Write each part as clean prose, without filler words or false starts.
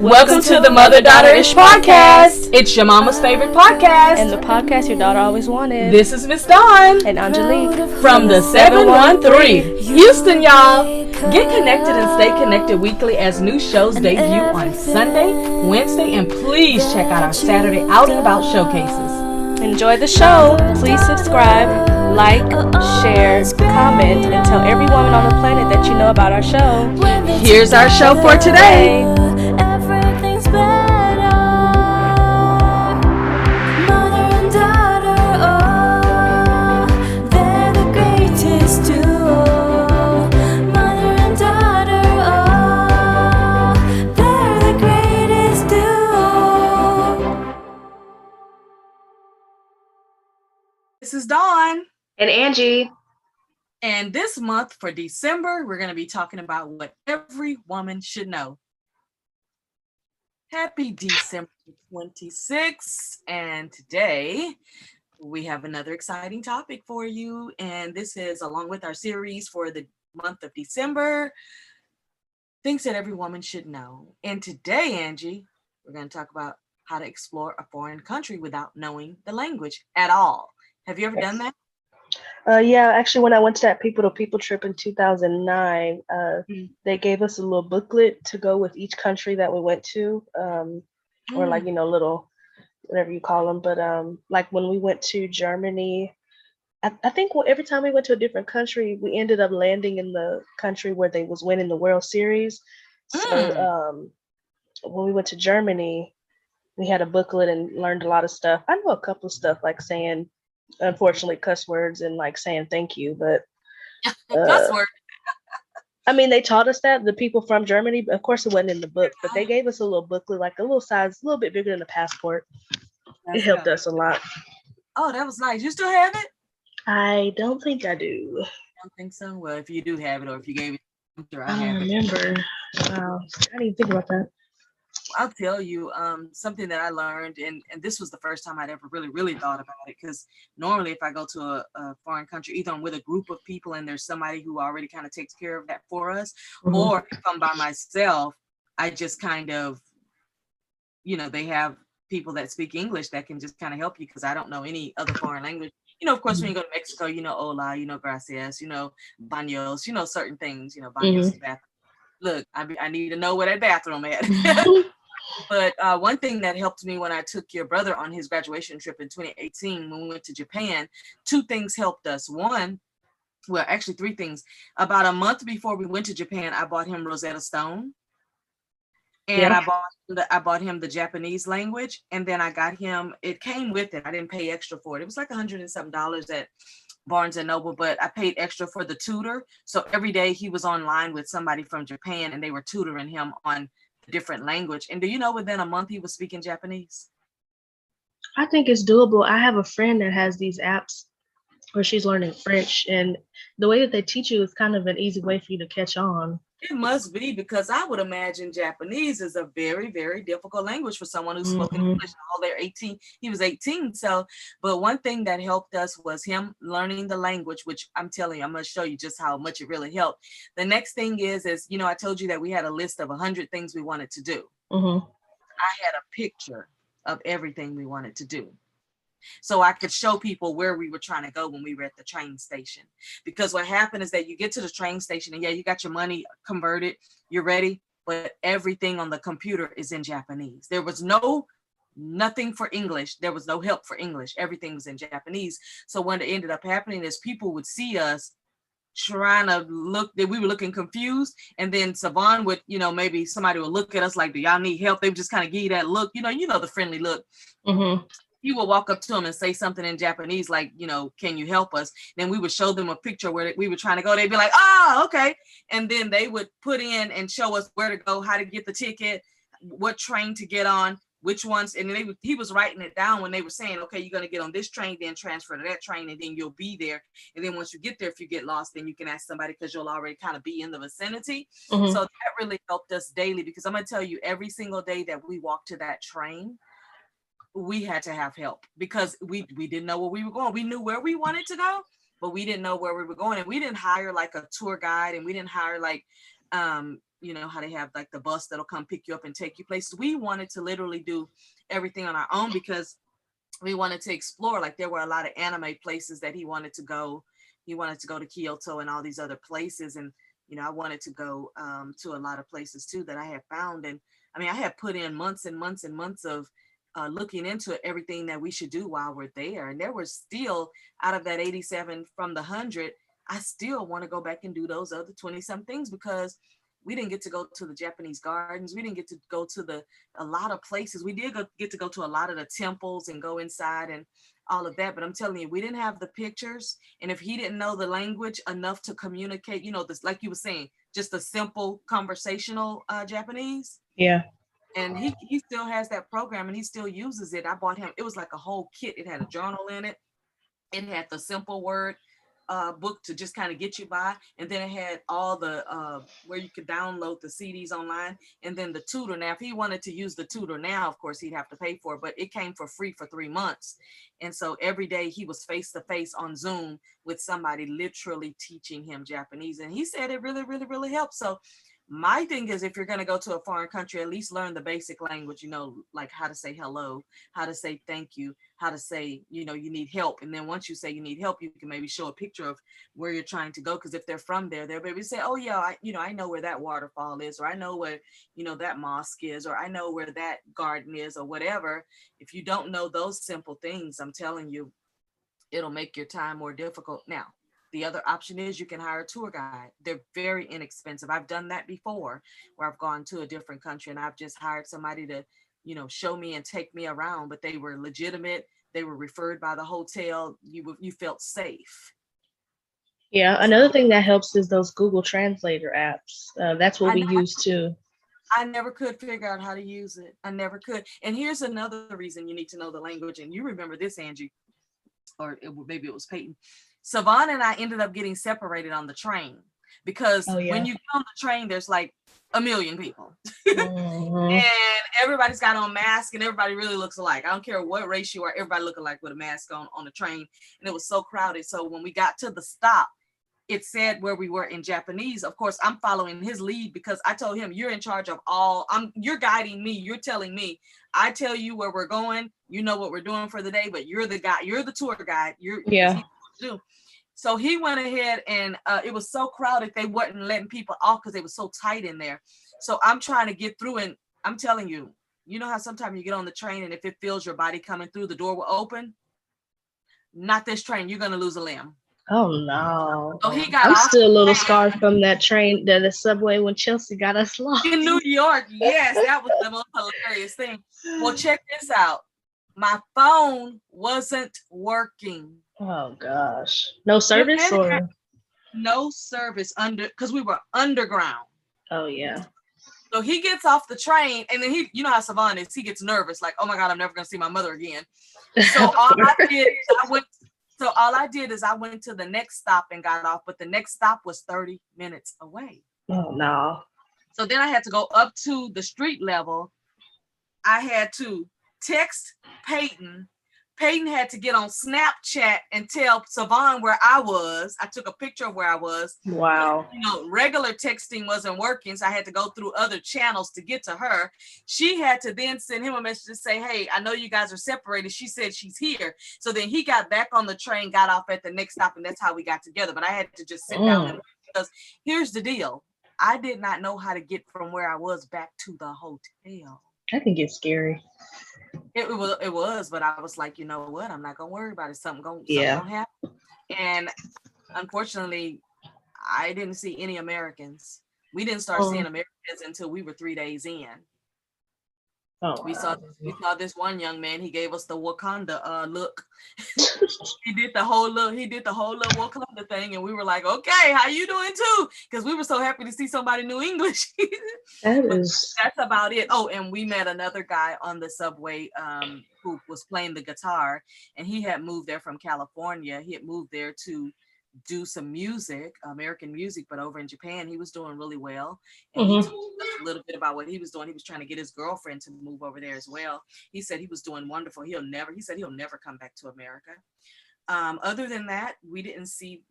Welcome to the Mother Daughter-ish podcast. It's your mama's favorite podcast. And the podcast your daughter always wanted. This is Miss Dawn. And Angelique. From the 713. Houston, y'all. Get connected and stay connected weekly as new shows debut on Sunday, Wednesday, and please check out our Saturday Out and About showcases. Enjoy the show. Please subscribe, like, share, comment, and tell every woman on the planet that you know about our show. Here's our show for today. This is Dawn. And Angie. And this month for December, we're going to be talking about what every woman should know. Happy December 26th. And today we have another exciting topic for you. And this is along with our series for the month of December, things that every woman should know. And today, Angie, we're going to talk about how to explore a foreign country without knowing the language at all. Have you ever done that? Yeah, actually, when I went to that People to People trip in 2009, they gave us a little booklet to go with each country that we went to, or like, little, whatever you call them. But like when we went to Germany, I think every time we went to a different country, we ended up landing in the country where they was winning the World Series. So when we went to Germany, we had a booklet and learned a lot of stuff. I know a couple of stuff like saying, unfortunately, cuss words and like saying thank you, but cuss word. I mean, they taught us that, the people from Germany, but of course it wasn't in the book, but they gave us a little booklet, like a little size, a little bit bigger than a passport. It helped us a lot. Oh, that was nice. You still have it? I don't think I do. I don't think so. Well, if you do have it, or if you gave it, I'm sure I have remember. Wow, I didn't even think about that. I'll tell you something that I learned, and this was the first time I'd ever really thought about it, because normally if I go to a foreign country, either I'm with a group of people and there's somebody who already kind of takes care of that for us, or if I'm by myself, I just kind of, they have people that speak English that can just kind of help you, because I don't know any other foreign language. Of course, when you go to Mexico, hola, gracias, baños, certain things, baños is bathroom. Look, I need to know where that bathroom at. But one thing that helped me when I took your brother on his graduation trip in 2018, when we went to Japan, two things helped us. One, well, actually three things. About a month before we went to Japan, I bought him Rosetta Stone. And I bought him the Japanese language. And then I got him, it came with it. I didn't pay extra for it. It was like $100 and something at Barnes and Noble, but I paid extra for the tutor. So every day he was online with somebody from Japan and they were tutoring him on a different language. And do you know within a month he was speaking Japanese? I think it's doable. I have a friend that has these apps where she's learning French, and the way that they teach you is kind of an easy way for you to catch on. It must be, because I would imagine Japanese is a very, very difficult language for someone who's spoken English all they're 18. He was 18. So, but one thing that helped us was him learning the language, which I'm telling you, I'm going to show you just how much it really helped. The next thing is, I told you that we had a list of 100 things we wanted to do. I had a picture of everything we wanted to do, so I could show people where we were trying to go when we were at the train station. Because what happened is that you get to the train station and you got your money converted, you're ready, but everything on the computer is in Japanese. There was nothing for English. There was no help for English. Everything was in Japanese. So what ended up happening is people would see us trying to look, that we were looking confused, and then Savon would, maybe somebody would look at us like, do y'all need help? They would just kind of give you that look, the friendly look. You would walk up to them and say something in Japanese, like, can you help us? Then we would show them a picture where we were trying to go. They'd be like, okay. And then they would put in and show us where to go, how to get the ticket, what train to get on, which ones. And then he was writing it down when they were saying, okay, you're going to get on this train, then transfer to that train, and then you'll be there. And then once you get there, if you get lost, then you can ask somebody, because you'll already kind of be in the vicinity. So that really helped us daily, because I'm going to tell you, every single day that we walked to that train, we had to have help, because we didn't know where we were going. We knew where we wanted to go, but we didn't know where we were going. And we didn't hire like a tour guide, and we didn't hire like you know, how they have like the bus that'll come pick you up and take you places. We wanted to literally do everything on our own because we wanted to explore. Like there were a lot of anime places that he wanted to go. He wanted to go to Kyoto and all these other places. And, you know, I wanted to go to a lot of places too that I had found. And I mean, I had put in months and months and months of looking into everything that we should do while we're there. And there was still, out of that 87 from the 100, I still want to go back and do those other 20 some things because we didn't get to go to the Japanese gardens. We didn't get to go to a lot of places. We did get to go to a lot of the temples and go inside and all of that. But I'm telling you, we didn't have the pictures. And if he didn't know the language enough to communicate, you know, this, like you were saying, just a simple conversational Japanese. Yeah. And he still has that program and he still uses it. I bought him, it was like a whole kit. It had a journal in it. It had the simple word book to just kind of get you by, and then it had all the where you could download the CDs online, and then the tutor. Now if he wanted to use the tutor now, of course he'd have to pay for it, but it came for free for 3 months. And so every day he was face to face on Zoom with somebody literally teaching him Japanese, and he said it really helped. So my thing is, if you're going to go to a foreign country, at least learn the basic language, you know, like how to say hello, how to say thank you, how to say, you know, you need help. And then once you say you need help, you can maybe show a picture of where you're trying to go. Because if they're from there, they'll maybe say, oh yeah, I know where that waterfall is, or I know where, you know, that mosque is, or I know where that garden is, or whatever. If you don't know those simple things, I'm telling you, it'll make your time more difficult. Now, the other option is you can hire a tour guide. They're very inexpensive. I've done that before, where I've gone to a different country and I've just hired somebody to, you know, show me and take me around, but they were legitimate. They were referred by the hotel. You felt safe. Yeah. Another thing that helps is those Google Translator apps. That's what we use too. I never could figure out how to use it. I never could. And here's another reason you need to know the language. And you remember this, Angie, or maybe it was Peyton. Savon and I ended up getting separated on the train because when you get on the train, there's like a million people and everybody's got on masks and everybody really looks alike. I don't care what race you are, everybody look alike with a mask on the train. And it was so crowded. So when we got to the stop, it said where we were in Japanese. Of course, I'm following his lead because I told him, you're in charge of all, you're guiding me. You're telling me, I tell you where we're going. You know what we're doing for the day, but you're the guy, you're the tour guide. So he went ahead and it was so crowded, they wasn't letting people off because they were so tight in there. So I'm trying to get through, and I'm telling you, you know how sometimes you get on the train and if it feels your body coming through, the door will open? Not this train, you're going to lose a limb. Oh no. So he got I'm off still a little scarred from that train, the subway when Chelsea got us lost. in New York. Yes, that was the most hilarious thing. Well, check this out. My phone wasn't working. Oh gosh. No service or no service because we were underground. Oh yeah. So he gets off the train and then he, you know how Savon is, he gets nervous, like, oh my God, I'm never gonna see my mother again. So all I did is I went to the next stop and got off, but the next stop was 30 minutes away. Oh no. So then I had to go up to the street level. I had to text Peyton. Peyton had to get on Snapchat and tell Savon where I was. I took a picture of where I was. Wow. You know, regular texting wasn't working, so I had to go through other channels to get to her. She had to then send him a message to say, hey, I know you guys are separated. She said she's here. So then he got back on the train, got off at the next stop, and that's how we got together. But I had to just sit down and because here's the deal. I did not know how to get from where I was back to the hotel. That can get scary. It was, but I was like, you know what? I'm not gonna worry about it. Something gonna happen. And unfortunately, I didn't see any Americans. We didn't start seeing Americans until we were 3 days in. Oh, we saw this one young man. He gave us the Wakanda look. He did the whole little Wakanda thing, and we were like, okay, how you doing too? Because we were so happy to see somebody knew English. That's about it. Oh, and we met another guy on the subway who was playing the guitar, and he had moved there from California. He had moved there to do some music, American music, but over in Japan, he was doing really well. And he told us a little bit about what he was doing. He was trying to get his girlfriend to move over there as well. He said he was doing wonderful. He said he'll never come back to America. Other than that, we didn't see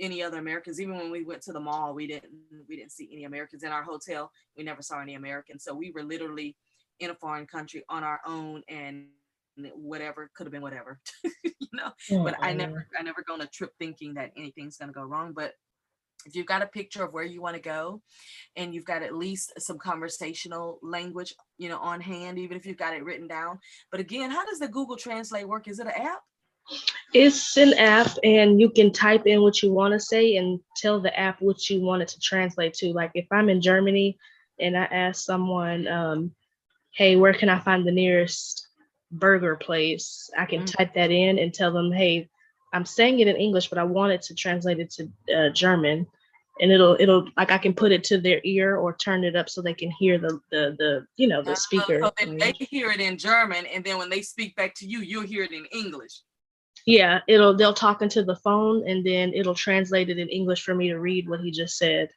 any other Americans. Even when we went to the mall, we didn't see any Americans. In our hotel, we never saw any Americans. So we were literally in a foreign country on our own, and whatever could have been whatever, you know. But I never go on a trip thinking that anything's gonna go wrong. But if you've got a picture of where you want to go, and you've got at least some conversational language, you know, on hand, even if you've got it written down. But again, how does the Google Translate work? Is it an app? It's an app, and you can type in what you want to say and tell the app what you want it to translate to. Like if I'm in Germany and I ask someone, hey, where can I find the nearest burger place? I can type that in and tell them, hey, I'm saying it in English, but I want it to translate it to German. And it'll like I can put it to their ear or turn it up so they can hear the you know, the speaker. So they hear it in German, and then when they speak back to you, you'll hear it in English. Yeah, they'll talk into the phone, and then it'll translate it in English for me to read what he just said.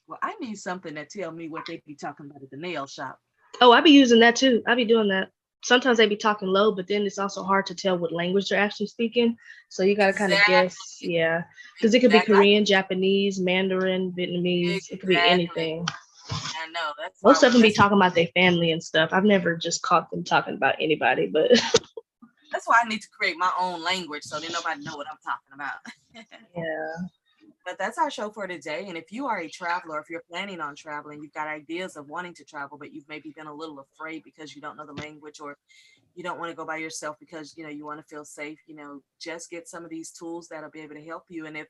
Well, I need something that tell me what they be talking about at the nail shop. Oh, I be using that too. I be doing that. Sometimes they be talking low, but then it's also hard to tell what language they're actually speaking. So you got to kind of guess. Yeah. Because it could be Korean, Japanese, Mandarin, Vietnamese. It could be anything. I know. That's most of them be talking about their family and stuff. I've never just caught them talking about anybody, but that's why I need to create my own language so that nobody know what I'm talking about. Yeah. But that's our show for today. And if you are a traveler, if you're planning on traveling, you've got ideas of wanting to travel, but you've maybe been a little afraid because you don't know the language, or you don't want to go by yourself because, you know, you want to feel safe, you know, just get some of these tools that'll be able to help you. And if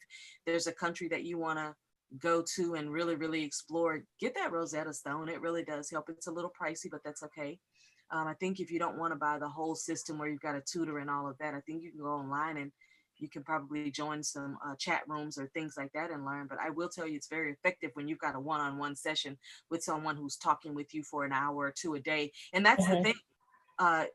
there's a country that you want to go to and really, really explore, get that Rosetta Stone. It really does help. It's a little pricey, but that's okay. I think if you don't want to buy the whole system where you've got a tutor and all of that, I think you can go online and you can probably join some chat rooms or things like that and learn. But I will tell you, it's very effective when you've got a one-on-one session with someone who's talking with you for an hour or two a day. And that's the thing.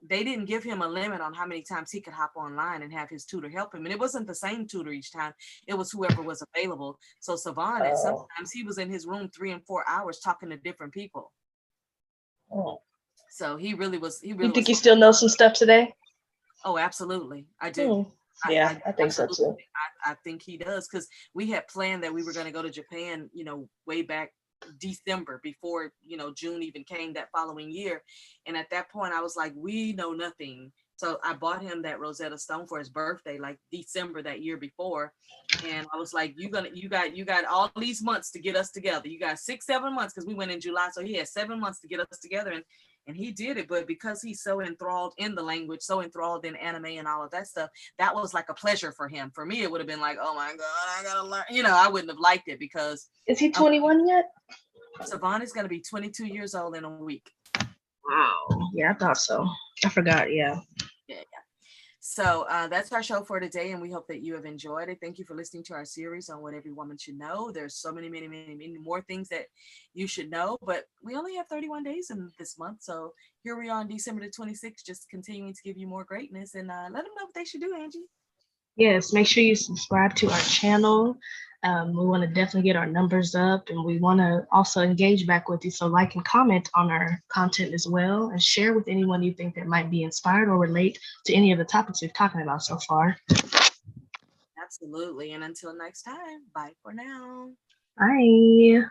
They didn't give him a limit on how many times he could hop online and have his tutor help him. And it wasn't the same tutor each time. It was whoever was available. So Savon, sometimes he was in his room 3 and 4 hours talking to different people. So he really was. You think you still know some stuff today? Oh, absolutely. I do. Yeah, I think so too. I think he does, because we had planned that we were going to go to Japan, you know, way back December, before, you know, June even came that following year. And at that point I was like, we know nothing. So I bought him that Rosetta Stone for his birthday, like December that year before. And I was like, you got all these months to get us together. You got 6-7 months, because we went in July. So he had 7 months to get us together. And he did it. But because he's so enthralled in the language, so enthralled in anime and all of that stuff, that was like a pleasure for him. For me, it would have been like, oh my God, I gotta learn. You know, I wouldn't have liked it, because. Is he 21 yet? Savon is going to be 22 years old in a week. Wow. Yeah, I thought so. I forgot. Yeah. So that's our show for today, and we hope that you have enjoyed it. Thank you for listening to our series on what every woman should know. There's so many more things that you should know, but we only have 31 days in this month. So here we are on December the 26th, just continuing to give you more greatness, and let them know what they should do, Angie. Yes, make sure you subscribe to our channel. We want to definitely get our numbers up, and we want to also engage back with you. So like and comment on our content as well, and share with anyone you think that might be inspired or relate to any of the topics we've talking about so far. Absolutely. And until next time, bye for now. Bye.